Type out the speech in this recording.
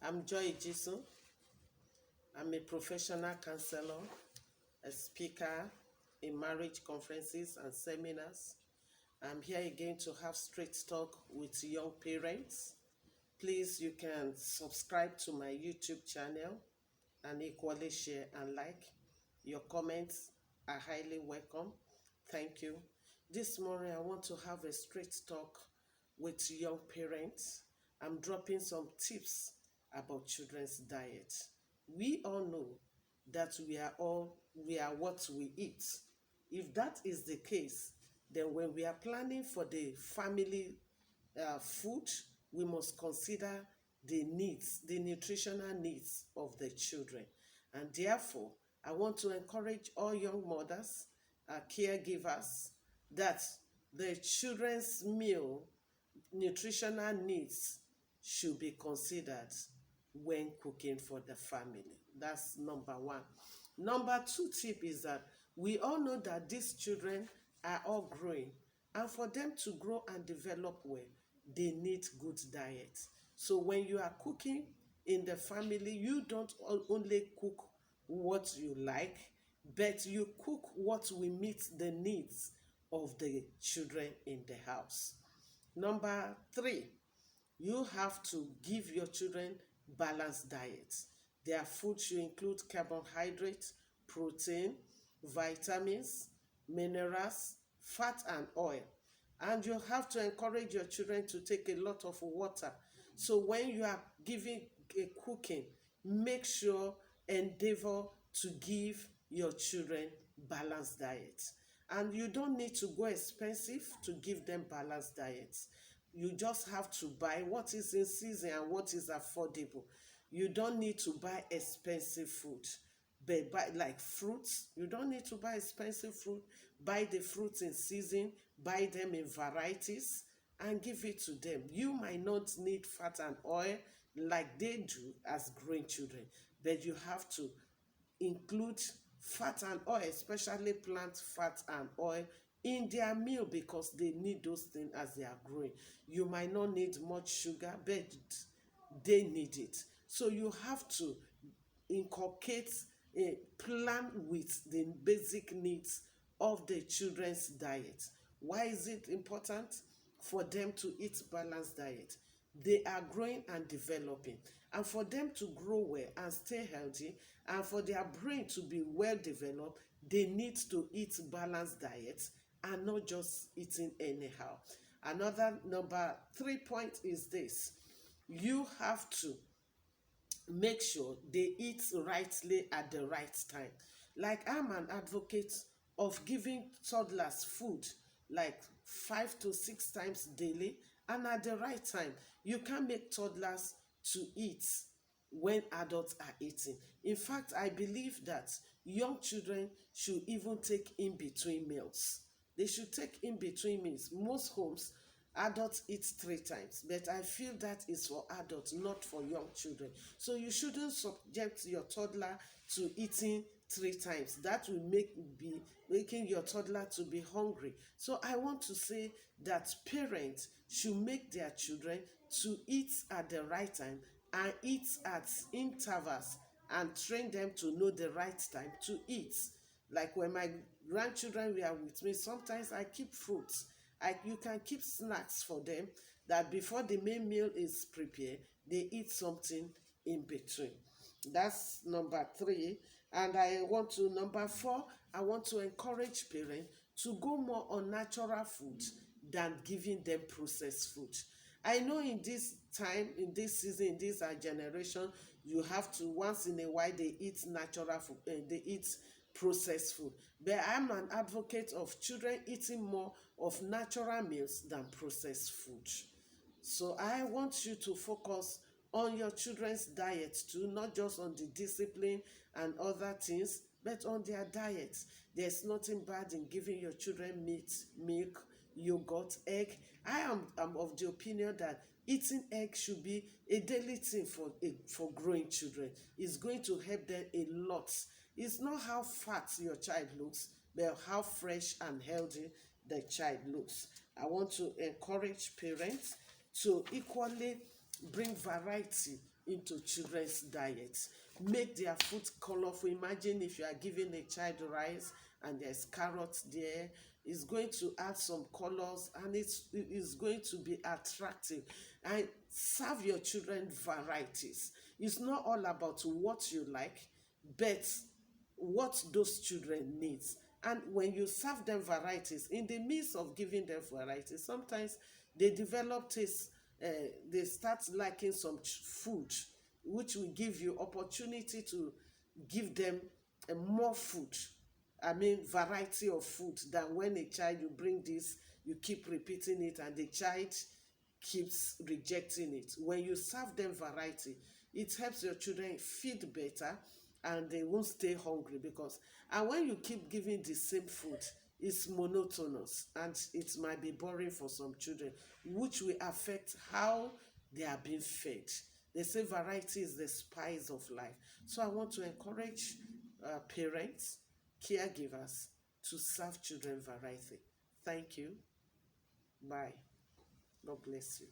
I'm Joy Jisu. I'm a professional counselor, a speaker in marriage conferences and seminars. I'm here again to have straight talk with young parents. Please, you can subscribe to my YouTube channel and equally share and like. Your comments are highly welcome. Thank you. This morning, I want to have a straight talk with young parents. I'm dropping some tips about children's diet. We all know that we are what we eat. If that is the case, then when we are planning for the family food, we must consider the needs, the nutritional needs of the children. And therefore, I want to encourage all young mothers, caregivers, that the children's meal nutritional needs should be considered when cooking for the family. That's number one. Number two tip is that we all know that these children are all growing, and for them to grow and develop well, they need good diet. So when you are cooking in the family, you don't only cook what you like, but you cook what will meet the needs of the children in the house. Number three, you have to give your children balanced diets. Their food should include carbohydrates, protein, vitamins, minerals, fat, and oil. And you have to encourage your children to take a lot of water. So when you are giving a cooking, make sure, endeavor to give your children balanced diets. And you don't need to go expensive to give them balanced diets. You just have to buy what is in season and what is affordable. You don't need to buy expensive food. But buy like fruits, you don't need to buy expensive fruit. Buy the fruits in season, buy them in varieties, and give it to them. You might not need fat and oil like they do as growing children, but you have to include fat and oil, especially plant fat and oil, in their meal because they need those things as they are growing. You might not need much sugar, but they need it. So you have to inculcate a plan with the basic needs of the children's diet. Why is it important for them to eat balanced diet? They are growing and developing, and for them to grow well and stay healthy, and for their brain to be well developed, they need to eat balanced diets and not just eating anyhow. Another number 3 point is this: you have to make sure they eat rightly at the right time. Like, I'm an advocate of giving toddlers food like 5 to 6 times daily and at the right time. You can't make toddlers to eat when adults are eating. In fact, I believe that young children should even take in between meals. They should take in between meals. Most homes, adults eat 3 times, but I feel that is for adults, not for young children. So you shouldn't subject your toddler to eating 3 times. That will be making your toddler to be hungry. So I want to say that parents should make their children to eat at the right time and eat at intervals, and train them to know the right time to eat. Like when my grandchildren were with me, sometimes I keep fruits. You can keep snacks for them, that before the main meal is prepared, they eat something in between. That's number three. And number four, I want to encourage parents to go more on natural food than giving them processed food. I know in this time, in this season, in this generation, you have to, once in a while, they eat natural food, they eat processed food. But I'm an advocate of children eating more of natural meals than processed food. So I want you to focus on your children's diet too, not just on the discipline and other things, but on their diet. There's nothing bad in giving your children meat, milk, yogurt, egg. I am of the opinion that eating egg should be a daily thing for growing children. It's going to help them a lot. It's not how fat your child looks, but how fresh and healthy the child looks. I want to encourage parents to equally bring variety into children's diets. Make their food colorful. Imagine if you are giving a child rice and there's carrots there, it's going to add some colors and it's going to be attractive. And serve your children varieties. It's not all about what you like, but what those children needs. And when you serve them varieties, in the midst of giving them varieties, sometimes they develop taste, they start liking some food, which will give you opportunity to give them more food. I mean, variety of food than when a child, you bring this, you keep repeating it, and the child keeps rejecting it. When you serve them variety, it helps your children feed better and they won't stay hungry. Because and when you keep giving the same food, it's monotonous and it might be boring for some children, which will affect how they are being fed. They say variety is the spice of life. So I want to encourage parents, caregivers, to serve children variety. Thank you. Bye. God bless you.